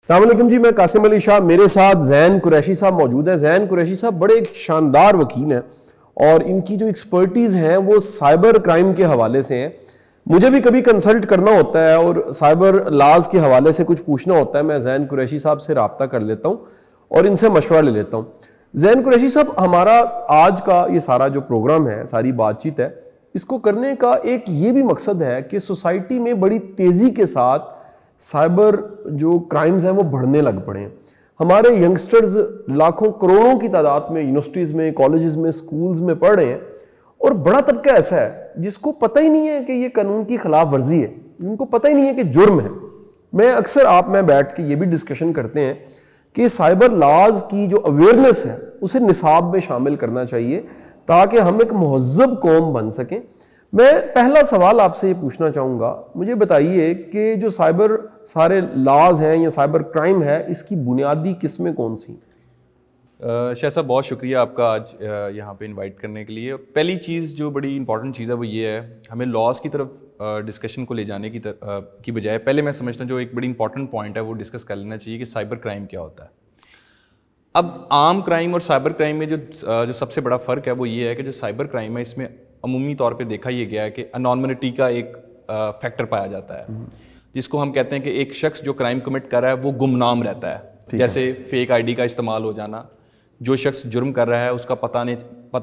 السلام علیکم جی، میں قاسم علی شاہ، میرے ساتھ زین قریشی صاحب موجود ہیں. زین قریشی صاحب بڑے ایک شاندار وکیل ہیں اور ان کی جو ایکسپرٹیز ہیں وہ سائبر کرائم کے حوالے سے ہیں. مجھے بھی کبھی کنسلٹ کرنا ہوتا ہے اور سائبر لاز کے حوالے سے کچھ پوچھنا ہوتا ہے، میں زین قریشی صاحب سے رابطہ کر لیتا ہوں اور ان سے مشورہ لے لیتا ہوں. زین قریشی صاحب، ہمارا آج کا یہ سارا جو پروگرام ہے، ساری بات چیت ہے، اس کو کرنے کا ایک یہ بھی مقصد ہے کہ سوسائٹی میں بڑی تیزی کے ساتھ سائبر جو کرائمز ہیں وہ بڑھنے لگ پڑے ہیں. ہمارے ینگسٹرز لاکھوں کروڑوں کی تعداد میں یونیورسٹیز میں، کالجز میں، سکولز میں پڑھ رہے ہیں اور بڑا طبقہ ایسا ہے جس کو پتہ ہی نہیں ہے کہ یہ قانون کی خلاف ورزی ہے، ان کو پتہ ہی نہیں ہے کہ جرم ہے. میں اکثر میں بیٹھ کے یہ بھی ڈسکشن کرتے ہیں کہ سائبر لاز کی جو اویئرنیس ہے اسے نصاب میں شامل کرنا چاہیے تاکہ ہم ایک مہذب قوم بن سکیں. میں پہلا سوال آپ سے یہ پوچھنا چاہوں گا، مجھے بتائیے کہ جو سائبر سارے لاز ہیں یا سائبر کرائم ہے، اس کی بنیادی قسمیں کون سی؟ شاہ صاحب، بہت شکریہ آپ کا آج یہاں پہ انوائٹ کرنے کے لیے. پہلی چیز جو بڑی امپورٹنٹ چیز ہے وہ یہ ہے، ہمیں لاز کی طرف ڈسکشن کو لے جانے کی بجائے پہلے میں سمجھتا ہوں جو ایک بڑی امپورٹنٹ پوائنٹ ہے وہ ڈسکس کر لینا چاہیے کہ سائبر کرائم کیا ہوتا ہے. اب عام کرائم اور سائبر کرائم میں جو سب سے بڑا فرق ہے وہ یہ ہے کہ جو سائبر کرائم ہے اس میں عمومی طور پہ دیکھا یہ گیا ہے کہ انانیمٹی کا ایک فیکٹر پایا جاتا ہے، جس کو ہم کہتے ہیں کہ ایک شخص جو کرائم کمٹ کر رہا ہے وہ گمنام رہتا ہے. جیسے فیک آئی ڈی کا استعمال ہو جانا، جو شخص جرم کر رہا ہے اس کا پتہ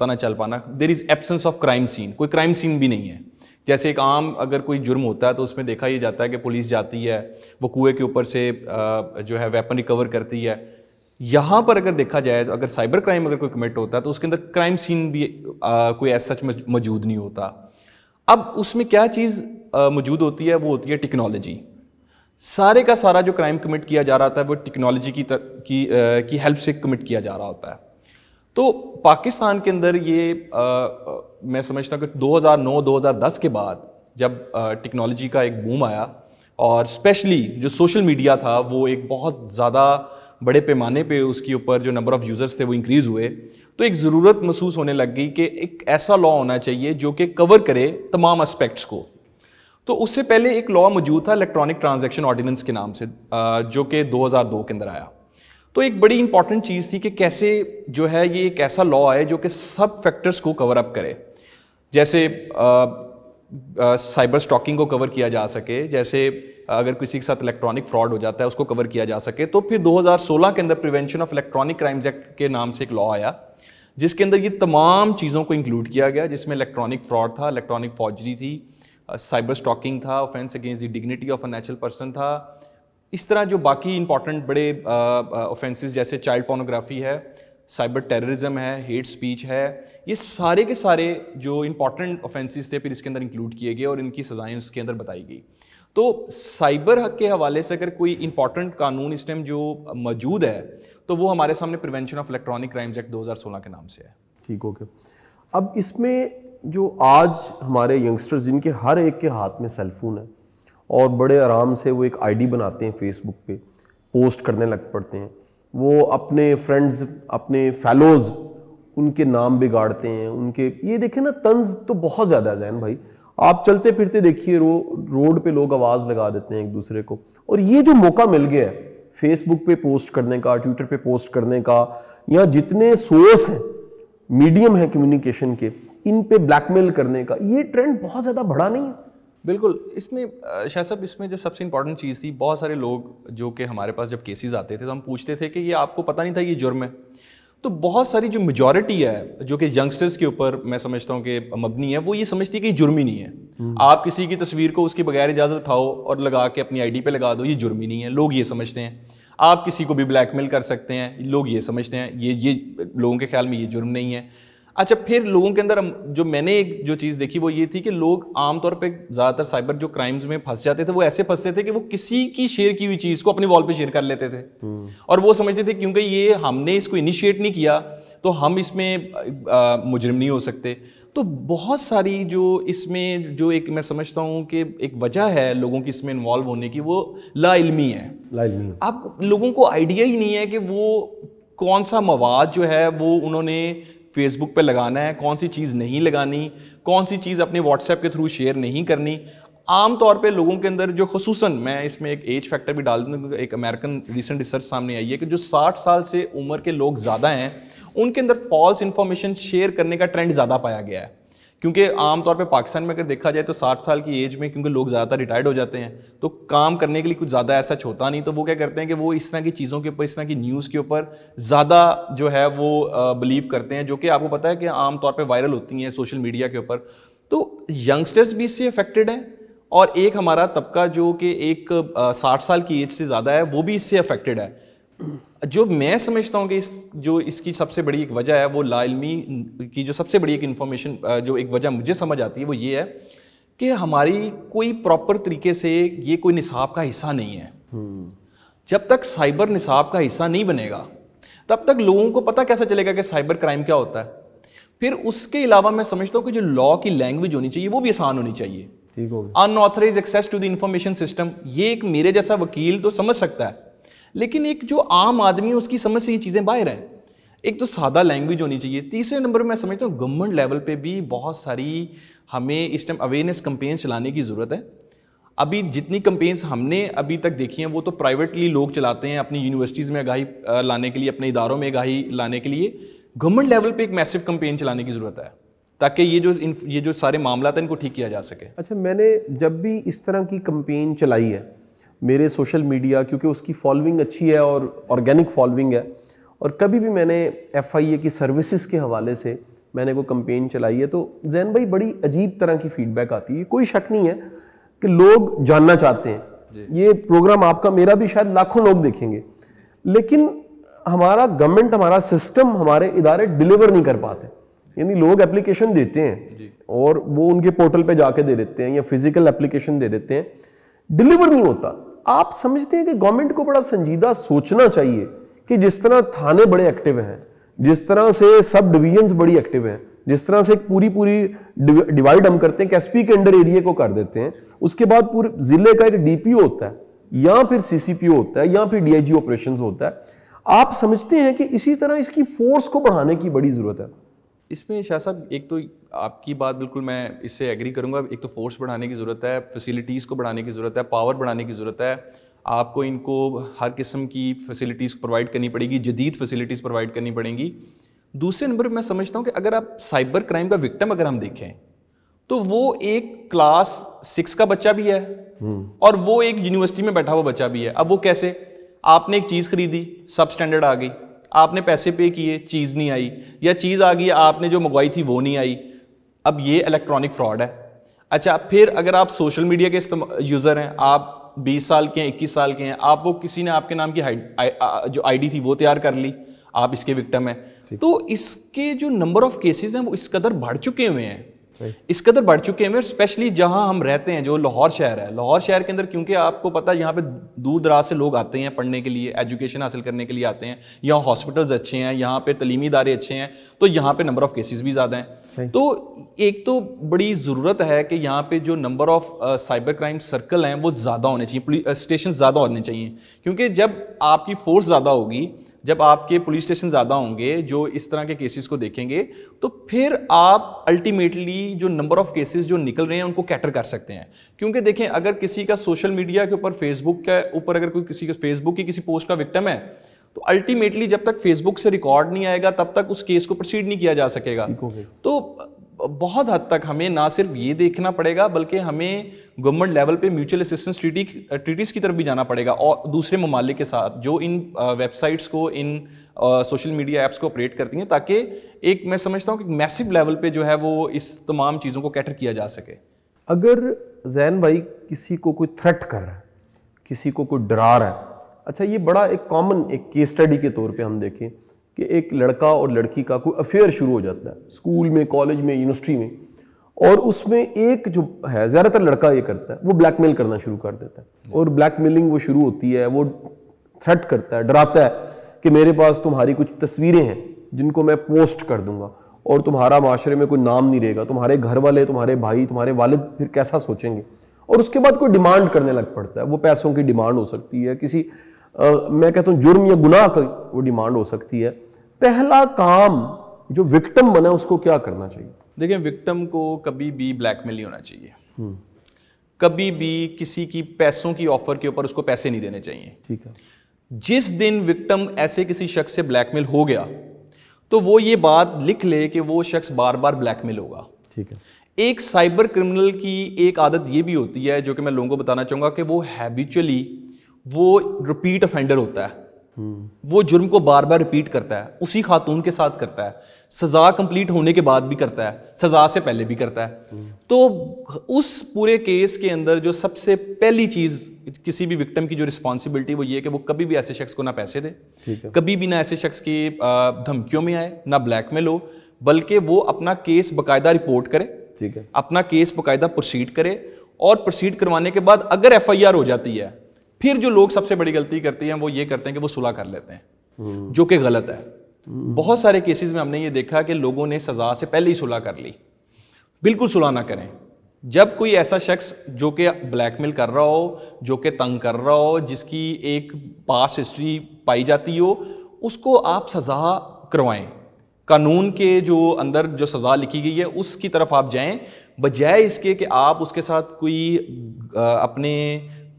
نہ چل پانا. دیر از ایبسنس آف کرائم سین، کوئی کرائم سین بھی نہیں ہے. جیسے ایک عام اگر کوئی جرم ہوتا ہے تو اس میں دیکھا یہ جاتا ہے کہ پولیس جاتی ہے، وہ کنویں کے اوپر سے جو ہے ویپن ریکور کرتی ہے. یہاں پر اگر دیکھا جائے تو اگر سائبر کرائم اگر کوئی کمٹ ہوتا ہے تو اس کے اندر کرائم سین بھی کوئی ایسا سچ موجود نہیں ہوتا. اب اس میں کیا چیز موجود ہوتی ہے، وہ ہوتی ہے ٹیکنالوجی. سارے کا سارا جو کرائم کمٹ کیا جا رہا ہوتا ہے وہ ٹیکنالوجی کی ہیلپ سے کمٹ کیا جا رہا ہوتا ہے. تو پاکستان کے اندر یہ میں سمجھتا ہوں کہ 2009-2010 کے بعد جب ٹیکنالوجی کا ایک بوم آیا اور اسپیشلی جو سوشل میڈیا تھا وہ ایک بہت زیادہ بڑے پیمانے پہ اس کے اوپر جو نمبر آف یوزرز تھے وہ انکریز ہوئے، تو ایک ضرورت محسوس ہونے لگ گئی کہ ایک ایسا لا ہونا چاہیے جو کہ کور کرے تمام اسپیکٹس کو. تو اس سے پہلے ایک لا موجود تھا الیکٹرانک ٹرانزیکشن آرڈیننس کے نام سے، جو کہ 2002 کے اندر آیا. تو ایک بڑی امپورٹنٹ چیز تھی کہ کیسے جو ہے یہ ایک ایسا لا آئے جو کہ سب فیکٹرز کو کور اپ کرے. جیسے سائبر اسٹاکنگ کو کور کیا جا سکے، جیسے اگر کسی کے ساتھ الیکٹرانک فراڈ ہو جاتا ہے اس کو کور کیا جا سکے. تو پھر 2016 کے اندر prevention of electronic crimes act کے نام سے ایک لا آیا جس کے اندر یہ تمام چیزوں کو انکلوڈ کیا گیا، جس میں الیکٹرانک فراڈ تھا، الیکٹرانک فارجری تھی، سائبر اسٹاکنگ تھا، offence against the dignity of a natural person تھا. اس طرح جو باقی امپورٹنٹ بڑے آفینسز جیسے چائلڈ پورنوگرافی ہے، سائبر ٹیررزم ہے، ہیٹ سپیچ ہے، یہ سارے کے سارے جو امپورٹنٹ آفینسز تھے پھر اس کے اندر انکلوڈ کیے گئے اور ان کی سزائیں اس کے اندر بتائی گئی. تو سائبر حق کے حوالے سے اگر کوئی امپورٹنٹ قانون اس ٹائم جو موجود ہے تو وہ ہمارے سامنے prevention of electronic crimes act 2016 کے نام سے ہے. ٹھیک اوکے. اب اس میں جو آج ہمارے ینگسٹرز جن کے ہر ایک کے ہاتھ میں سیل فون ہے اور بڑے آرام سے وہ ایک آئی ڈی بناتے ہیں فیس بک پہ، پوسٹ کرنے لگ پڑتے ہیں، وہ اپنے فرینڈز، اپنے فیلوز، ان کے نام بگاڑتے ہیں، ان کے یہ دیکھیں نا طنز تو بہت زیادہ ہے زین بھائی. آپ چلتے پھرتے دیکھیے روڈ پہ لوگ آواز لگا دیتے ہیں ایک دوسرے کو. اور یہ جو موقع مل گیا ہے فیس بک پہ پوسٹ کرنے کا، ٹویٹر پہ پوسٹ کرنے کا، یا جتنے سورس ہیں، میڈیم ہیں کمیونیکیشن کے، ان پہ بلیک میل کرنے کا، یہ ٹرینڈ بہت زیادہ بڑھا نہیں ہے؟ بالکل. اس میں شاہ صاحب اس میں جو سب سے امپورٹنٹ چیز تھی، بہت سارے لوگ جو کہ ہمارے پاس جب کیسز آتے تھے تو ہم پوچھتے تھے کہ یہ آپ کو پتہ نہیں تھا یہ جرم ہے. تو بہت ساری جو میجورٹی ہے جو کہ ینگسٹرز کے اوپر میں سمجھتا ہوں کہ مبنی ہے، وہ یہ سمجھتی ہے کہ یہ جرم ہی نہیں ہے. آپ کسی کی تصویر کو اس کی بغیر اجازت اٹھاؤ اور لگا کے اپنی آئی ڈی پہ لگا دو، یہ جرم ہی نہیں ہے. لوگ یہ سمجھتے ہیں. آپ کسی کو بھی بلیک میل کر سکتے ہیں، لوگ یہ سمجھتے ہیں یہ لوگوں کے خیال میں یہ جرم نہیں ہے. اچھا، پھر لوگوں کے اندر جو میں نے ایک جو چیز دیکھی وہ یہ تھی کہ لوگ عام طور پہ زیادہ تر سائبر جو کرائمز میں پھنس جاتے تھے وہ ایسے پھنستے تھے کہ وہ کسی کی شیئر کی ہوئی چیز کو اپنی وال پہ شیئر کر لیتے تھے اور وہ سمجھتے تھے کیونکہ یہ ہم نے اس کو انیشیٹ نہیں کیا تو ہم اس میں مجرم نہیں ہو سکتے. تو بہت ساری جو اس میں جو ایک میں سمجھتا ہوں کہ ایک وجہ ہے لوگوں کی اس میں انوالو ہونے کی، وہ لا علمی ہے. اب لوگوں کو آئیڈیا ہی نہیں ہے کہ وہ کون سا مواد جو ہے وہ انہوں نے فیس بک پہ لگانا ہے، کون سی چیز نہیں لگانی، کون سی چیز اپنے واٹس ایپ کے تھرو شیئر نہیں کرنی. عام طور پہ لوگوں کے اندر جو خصوصاً میں اس میں ایک ایج فیکٹر بھی ڈال دوں کیونکہ ایک امریکن ریسنٹ ریسرچ سامنے آئی ہے کہ جو 60 سال سے عمر کے لوگ زیادہ ہیں ان کے اندر فالس انفارمیشن شیئر کرنے کا ٹرینڈ زیادہ پایا گیا ہے. کیونکہ عام طور پہ پاکستان میں اگر دیکھا جائے تو 60 سال کی ایج میں کیونکہ لوگ زیادہ تر ریٹائرڈ ہو جاتے ہیں تو کام کرنے کے لیے کچھ زیادہ ایسا ہوتا نہیں, تو وہ کیا کرتے ہیں کہ وہ اس طرح کی چیزوں کے اوپر, اس طرح کی نیوز کے اوپر زیادہ جو ہے وہ بلیو کرتے ہیں, جو کہ آپ کو پتہ ہے کہ عام طور پہ وائرل ہوتی ہیں سوشل میڈیا کے اوپر. تو ینگسٹرز بھی اس سے افیکٹڈ ہیں اور ایک ہمارا طبقہ جو کہ ایک 60 سال کی ایج سے زیادہ ہے وہ بھی اس سے افیکٹڈ ہے. جو میں سمجھتا ہوں کہ اس کی سب سے بڑی ایک وجہ ہے وہ لا علمی کی, جو سب سے بڑی ایک انفارمیشن جو ایک وجہ مجھے سمجھ آتی ہے وہ یہ ہے کہ ہماری کوئی پراپر طریقے سے یہ کوئی نصاب کا حصہ نہیں ہے. جب تک سائبر نصاب کا حصہ نہیں بنے گا تب تک لوگوں کو پتہ کیسا چلے گا کہ سائبر کرائم کیا ہوتا ہے. پھر اس کے علاوہ میں سمجھتا ہوں کہ جو لا کی لینگویج ہونی چاہیے وہ بھی آسان ہونی چاہیے. Unauthorized access to the information system, یہ ایک میرے جیسا وکیل تو سمجھ سکتا ہے لیکن ایک جو عام آدمی ہے اس کی سمجھ سے یہ چیزیں باہر ہیں. ایک تو سادہ لینگویج ہونی چاہیے. تیسرے نمبر میں سمجھتا ہوں گورنمنٹ لیول پہ بھی بہت ساری ہمیں اس ٹائم اویئرنیس کمپینس چلانے کی ضرورت ہے. ابھی جتنی کمپینس ہم نے ابھی تک دیکھی ہیں وہ تو پرائیویٹلی لوگ چلاتے ہیں اپنی یونیورسٹیز میں آگاہی لانے کے لیے, اپنے اداروں میں آگاہی لانے کے لیے. گورنمنٹ لیول پہ ایک میسو کمپین چلانے کی ضرورت ہے تاکہ یہ جو سارے معاملات ہیں ان کو ٹھیک کیا جا سکے. اچھا, میں نے جب بھی اس طرح کی کمپین چلائی ہے میرے سوشل میڈیا, کیونکہ اس کی فالوئنگ اچھی ہے اور آرگینک فالوئنگ ہے, اور کبھی بھی میں نے ایف آئی اے کی سروسز کے حوالے سے میں نے کوئی کمپین چلائی ہے تو زین بھائی بڑی عجیب طرح کی فیڈ بیک آتی ہے. کوئی شک نہیں ہے کہ لوگ جاننا چاہتے ہیں. یہ پروگرام آپ کا میرا بھی شاید لاکھوں لوگ دیکھیں گے, لیکن ہمارا گورنمنٹ, ہمارا سسٹم, ہمارے ادارے ڈیلیور نہیں کر پاتے. یعنی لوگ اپلیکیشن دیتے ہیں اور وہ ان کے پورٹل پہ جا کے دے دیتے ہیں یا فزیکل اپلیکیشن دے دیتے ہیں, ڈیلیور نہیں ہوتا. آپ سمجھتے ہیں کہ گورنمنٹ کو بڑا سنجیدہ سوچنا چاہیے کہ جس طرح تھانے بڑے ایکٹیو ہیں, جس طرح سے سب ڈویژنز بڑی ایکٹیو ہیں, جس طرح سے پوری ڈیوائیڈ ہم کرتے ہیں کہ ایس پی کے انڈر ایریا کو کر دیتے ہیں, اس کے بعد پورے ضلع کا ایک ڈی پی او ہوتا ہے یا پھر سی سی پی او ہوتا ہے یا پھر ڈی آئی جی آپریشنز ہوتا ہے. آپ سمجھتے ہیں کہ اسی طرح اس کی فورس کو بڑھانے کی بڑی ضرورت ہے؟ اس میں شاہ صاحب ایک تو آپ کی بات بالکل میں اس سے ایگری کروں گا. ایک تو فورس بڑھانے کی ضرورت ہے, فیسیلیٹیز کو بڑھانے کی ضرورت ہے, پاور بڑھانے کی ضرورت ہے. آپ کو ان کو ہر قسم کی فیسیلیٹیز پرووائڈ کرنی پڑے گی, جدید فیسیلیٹیز پرووائڈ کرنی پڑیں گی. دوسرے نمبر میں سمجھتا ہوں کہ اگر آپ سائبر کرائم کا وکٹم اگر ہم دیکھیں تو وہ ایک کلاس 6 کا بچہ بھی ہے اور وہ ایک یونیورسٹی میں بیٹھا ہوا بچہ بھی ہے. اب وہ کیسے, آپ نے ایک چیز خریدی, سب اسٹینڈرڈ آ گئی, آپ نے پیسے پے کیے, چیز نہیں آئی, یا چیز آ گئی آپ نے جو منگوائی تھی وہ نہیں آئی. اب یہ الیکٹرانک فراڈ ہے. اچھا, پھر اگر آپ سوشل میڈیا کے یوزر ہیں, آپ 20 سال کے ہیں, 21 سال کے ہیں, آپ کو کسی نے آپ کے نام کی جو آئی ڈی تھی وہ تیار کر لی, آپ اس کے وکٹم ہیں. تو اس کے جو نمبر آف کیسز ہیں وہ اس قدر بڑھ چکے ہوئے ہیں, اس قدر بڑھ چکے ہیں, اسپیشلی جہاں ہم رہتے ہیں جو لاہور شہر ہے. لاہور شہر کے اندر کیونکہ آپ کو پتہ ہے یہاں پہ دور دراز سے لوگ آتے ہیں پڑھنے کے لیے, ایجوکیشن حاصل کرنے کے لیے آتے ہیں, یہاں ہاسپٹلز اچھے ہیں, یہاں پہ تعلیمی ادارے اچھے ہیں, تو یہاں پہ نمبر آف کیسز بھی زیادہ ہیں. تو ایک تو بڑی ضرورت ہے کہ یہاں پہ جو number of cyber crime circle ہیں وہ زیادہ ہونے چاہیے, پولیس اسٹیشن زیادہ ہونے چاہیے. کیونکہ جب آپ کی فورس زیادہ ہوگی, جب آپ کے پولیس اسٹیشن زیادہ ہوں گے جو اس طرح کے کیسز کو دیکھیں گے, تو پھر آپ الٹیمیٹلی جو نمبر آف کیسز جو نکل رہے ہیں ان کو کیٹر کر سکتے ہیں. کیونکہ دیکھیں اگر کسی کا سوشل میڈیا کے اوپر, فیس بک کے اوپر اگر کوئی کسی کا فیس بک کی کسی پوسٹ کا وکٹم ہے تو الٹیمیٹلی جب تک فیس بک سے ریکارڈ نہیں آئے گا تب تک اس کیس کو پروسیڈ نہیں کیا جا سکے گا. تو بہت حد تک ہمیں نہ صرف یہ دیکھنا پڑے گا بلکہ ہمیں گورنمنٹ لیول پہ میوچل اسسٹنس ٹریٹیز کی طرف بھی جانا پڑے گا, اور دوسرے ممالک کے ساتھ جو ان ویب سائٹس کو, ان سوشل میڈیا ایپس کو آپریٹ کرتی ہیں, تاکہ ایک میں سمجھتا ہوں کہ میسو لیول پہ جو ہے وہ اس تمام چیزوں کو کیٹر کیا جا سکے. اگر زین بھائی کسی کو کوئی تھریٹ کر رہا ہے, کسی کو کوئی ڈرا رہا ہے, اچھا یہ بڑا ایک کامن ایک کیس اسٹڈی کے طور پہ ہم دیکھیں کہ ایک لڑکا اور لڑکی کا کوئی افیئر شروع ہو جاتا ہے اسکول میں, کالج میں, یونیورسٹی میں, اور اس میں ایک جو ہے, زیادہ تر لڑکا یہ کرتا ہے, وہ بلیک میل کرنا شروع کر دیتا ہے, اور بلیک میلنگ وہ شروع ہوتی ہے, وہ تھریٹ کرتا ہے, ڈراتا ہے کہ میرے پاس تمہاری کچھ تصویریں ہیں جن کو میں پوسٹ کر دوں گا اور تمہارا معاشرے میں کوئی نام نہیں رہے گا, تمہارے گھر والے, تمہارے بھائی, تمہارے والد پھر کیسا سوچیں گے. اور اس کے بعد کوئی ڈیمانڈ کرنے لگ پڑتا ہے, وہ پیسوں کی ڈیمانڈ ہو سکتی ہے, کسی میں کہتا ہوں جرم یا گناہ کی وہ ڈیمانڈ ہو سکتی ہے. پہلا کام جو وکٹم بنا اس کو کیا کرنا چاہیے؟ دیکھیں, وکٹم کو کبھی بھی بلیک میل نہیں ہونا چاہیے. کبھی بھی کسی کی پیسوں کی آفر کے اوپر اس کو پیسے نہیں دینے چاہیے. ٹھیک ہے. جس دن وکٹم ایسے کسی شخص سے بلیک میل ہو گیا تو وہ یہ بات لکھ لے کہ وہ شخص بار بار بلیک میل ہوگا. ٹھیک ہے. ایک سائبر کرمنل کی ایک عادت یہ بھی ہوتی ہے جو کہ میں لوگوں کو بتانا چاہوں گا کہ وہ ہیبیچولی وہ ریپیٹ افینڈر ہوتا ہے. وہ جرم کو بار بار ریپیٹ کرتا ہے, اسی خاتون کے ساتھ کرتا ہے, سزا کمپلیٹ ہونے کے بعد بھی کرتا ہے, سزا سے پہلے بھی کرتا ہے. تو اس پورے کیس کے اندر جو سب سے پہلی چیز کسی بھی وکٹم کی جو رسپانسبلٹی وہ یہ کہ وہ کبھی بھی ایسے شخص کو نہ پیسے دے, کبھی بھی نہ ایسے شخص کی دھمکیوں میں آئے, نہ بلیک میل ہو, بلکہ وہ اپنا کیس باقاعدہ رپورٹ کرے, ٹھیک ہے, اپنا کیس باقاعدہ پروسیڈ کرے, اور پروسیڈ کروانے کے بعد اگر ایف آئی آر ہو جاتی ہے, پھر جو لوگ سب سے بڑی غلطی کرتے ہیں وہ یہ کرتے ہیں کہ وہ صلح کر لیتے ہیں, جو کہ غلط ہے. بہت سارے کیسز میں ہم نے یہ دیکھا کہ لوگوں نے سزا سے پہلے ہی صلح کر لی. بالکل صلح نہ کریں. جب کوئی ایسا شخص جو کہ بلیک میل کر رہا ہو, جو کہ تنگ کر رہا ہو, جس کی ایک پاسٹ ہسٹری پائی جاتی ہو, اس کو آپ سزا کروائیں. قانون کے جو اندر جو سزا لکھی گئی ہے اس کی طرف آپ جائیں, بجائے اس کے کہ آپ اس کے ساتھ کوئی اپنے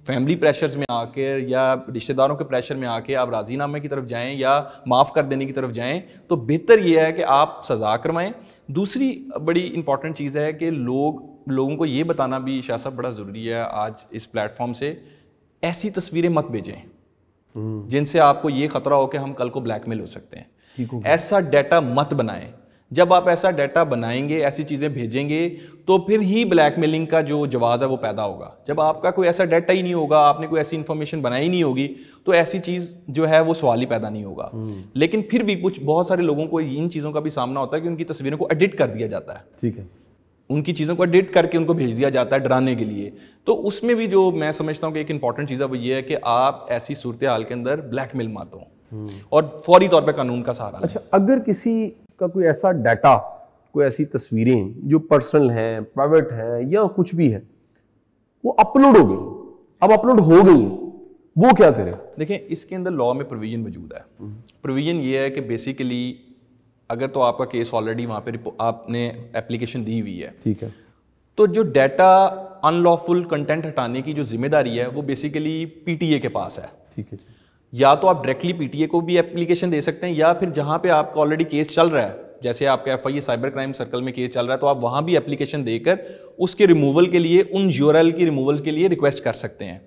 فیملی پریشرز میں آ کے یا رشتہ داروں کے پریشر میں آ کے آپ راضی نامے کی طرف جائیں یا معاف کر دینے کی طرف جائیں. تو بہتر یہ ہے کہ آپ سزا کروائیں. دوسری بڑی امپورٹنٹ چیز ہے کہ لوگوں کو یہ بتانا بھی شاہ صاحب بڑا ضروری ہے آج اس پلیٹ فارم سے, ایسی تصویریں مت بھیجیں جن سے آپ کو یہ خطرہ ہو کہ ہم کل کو بلیک میل ہو سکتے ہیں. ایسا ڈیٹا مت بنائیں. جب آپ ایسا ڈیٹا بنائیں گے, ایسی چیزیں بھیجیں گے, تو پھر ہی بلیک میلنگ کا جو جواز ہے وہ پیدا ہوگا. جب آپ کا کوئی ایسا ڈیٹا ہی نہیں ہوگا, آپ نے کوئی ایسی انفارمیشن بنائی نہیں ہوگی, تو ایسی چیز جو ہے وہ سوال ہی پیدا نہیں ہوگا. لیکن پھر بھی بہت سارے لوگوں کو ان چیزوں کا بھی سامنا ہوتا ہے کہ ان کی تصویروں کو ایڈٹ کر دیا جاتا ہے. ٹھیک ہے, ان کی چیزوں کو ایڈٹ کر کے ان کو بھیج دیا جاتا ہے ڈرانے کے لیے. تو اس میں بھی جو میں سمجھتا ہوں کہ ایک امپورٹنٹ چیز ہے وہ یہ ہے کہ آپ ایسی صورتحال کے اندر بلیک میل مت ہوں اور فوری طور پہ قانون کا سہارا لیں. اچھا, اگر کسی کا کوئی ایسا ڈیٹا, کوئی ایسی تصویریں جو پرسنل ہیں, پرائیویٹ ہیں یا کچھ بھی ہے, وہ اپلوڈ ہو گئی, اب اپلوڈ ہو گئی, وہ کیا کرے؟ دیکھیں اس کے اندر لاء میں پروویژن موجود ہے. پروویژن یہ ہے کہ بیسیکلی اگر تو آپ کا کیس آلریڈی وہاں پہ آپ نے اپلیکیشن دی ہوئی ہے, ٹھیک ہے, تو جو ڈیٹا ان لافل کنٹینٹ ہٹانے کی جو ذمہ داری ہے وہ بیسیکلی پی ٹی اے کے پاس ہے. ٹھیک ہے, یا تو آپ ڈائریکٹلی پی ٹی اے کو بھی اپلیکیشن دے سکتے ہیں, یا پھر جہاں پہ آپ کا آلریڈی کیس چل رہا ہے, جیسے آپ کا F I A cyber crime circle میں کیس چل رہا ہے, تو آپ وہاں بھی اپلیکیشن دے کر اس کے ریموول کے لیے, ان یو آر ایل کی ریموول کے لیے ریکویسٹ کر سکتے ہیں.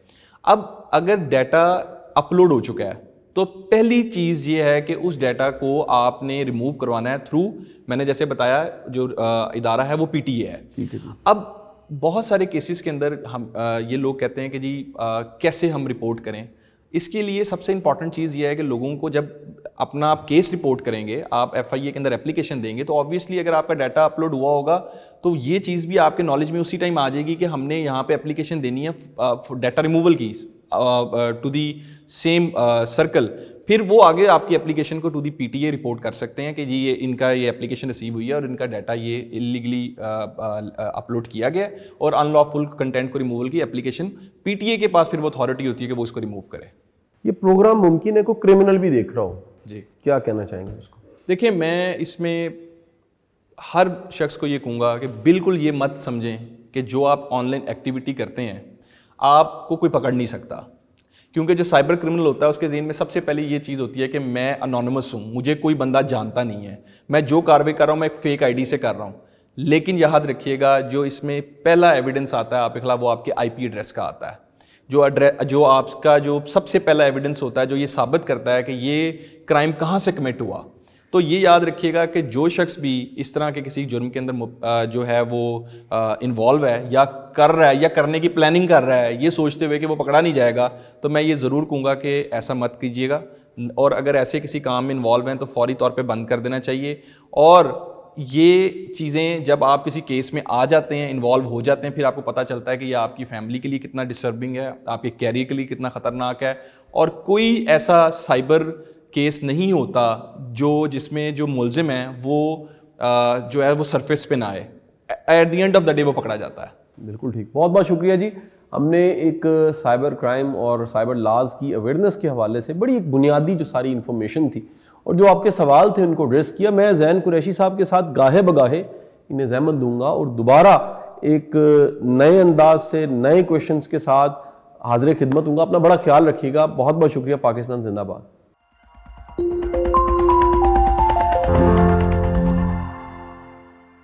اب اگر ڈیٹا اپلوڈ ہو چکا ہے تو پہلی چیز یہ ہے کہ اس ڈیٹا کو آپ نے ریموو کروانا ہے تھرو, میں نے جیسے بتایا جو ادارہ ہے وہ پی ٹی اے ہے. اب بہت سارے کیسز کے اندر ہم یہ لوگ کہتے ہیں کہ جی کیسے ہم رپورٹ کریں. اس کے لیے سب سے امپورٹنٹ چیز یہ ہے کہ لوگوں کو جب اپنا کیس رپورٹ کریں گے, آپ ایف آئی اے کے اندر اپلیکیشن دیں گے, تو آبویسلی اگر آپ کا ڈیٹا اپلوڈ ہوا ہوگا تو یہ چیز بھی آپ کے نالج میں اسی ٹائم آ جائے گی کہ ہم نے یہاں پہ اپلیکیشن دینی ہے ڈیٹا ریموول کی ٹو دی سیم سرکل. پھر وہ آگے آپ کی اپلیکیشن کو to the P T A report کر سکتے ہیں کہ جی یہ ان کا یہ اپلیکیشن ریسیو ہوئی ہے اور ان کا ڈیٹا یہ انلیگلی اپلوڈ کیا گیا ہے, اور ان لافل کنٹینٹ کو ریموول کی اپلیکیشن پی ٹی اے کے پاس پھر وہ اتھارٹی ہوتی ہے کہ وہ اس کو ریموو کرے. یہ پروگرام ممکن ہے کوئی کرمنل بھی دیکھ رہا ہو, جی کیا کہنا چاہیں گے اس کو؟ دیکھیں میں اس میں ہر شخص کو یہ کہوں گا کہ بالکل یہ مت سمجھیں کہ جو آپ آن لائن ایکٹیویٹی کرتے ہیں آپ کو کوئی پکڑ نہیں سکتا, کیونکہ جو سائبر کرمنل ہوتا ہے اس کے ذہن میں سب سے پہلے یہ چیز ہوتی ہے کہ میں انونیمس ہوں, مجھے کوئی بندہ جانتا نہیں ہے, میں جو کاروائی کر رہا ہوں میں ایک فیک آئی ڈی سے کر رہا ہوں. لیکن یاد رکھیے گا جو اس میں پہلا ایویڈنس آتا ہے آپ کے خلاف وہ آپ کے آئی پی ایڈریس کا آتا ہے. جو آپ کا جو سب سے پہلا ایویڈنس ہوتا ہے جو یہ ثابت کرتا ہے کہ یہ کرائم کہاں سے کمٹ ہوا. تو یہ یاد رکھیے گا کہ جو شخص بھی اس طرح کے کسی جرم کے اندر جو ہے وہ انوالو ہے یا کر رہا ہے یا کرنے کی پلاننگ کر رہا ہے یہ سوچتے ہوئے کہ وہ پکڑا نہیں جائے گا, تو میں یہ ضرور کہوں گا کہ ایسا مت کیجیے گا, اور اگر ایسے کسی کام میں انوالو ہیں تو فوری طور پہ بند کر دینا چاہیے. اور یہ چیزیں جب آپ کسی کیس میں آ جاتے ہیں, انوالو ہو جاتے ہیں, پھر آپ کو پتہ چلتا ہے کہ یہ آپ کی فیملی کے لیے کتنا ڈسٹربنگ ہے, آپ کے کیریئر کے لیے کتنا خطرناک ہے, اور کوئی ایسا سائبر کیس نہیں ہوتا جس میں جو ملزم ہیں وہ جو ہے وہ سرفیس پہ نہ آئے, at the end of the day وہ پکڑا جاتا ہے. بالکل ٹھیک, بہت بہت شکریہ جی. ہم نے ایک سائبر کرائم اور سائبر لاز کی اویئرنیس کے حوالے سے بڑی ایک بنیادی جو ساری انفارمیشن تھی اور جو آپ کے سوال تھے ان کو ایڈریس کیا. میں زین قریشی صاحب کے ساتھ گاہے بگاہے انہیں زحمت دوں گا اور دوبارہ ایک نئے انداز سے نئے کویشچنس کے ساتھ حاضر خدمت ہوں گا. اپنا بڑا خیال رکھیے گا. بہت بہت شکریہ. پاکستان زندہ باد.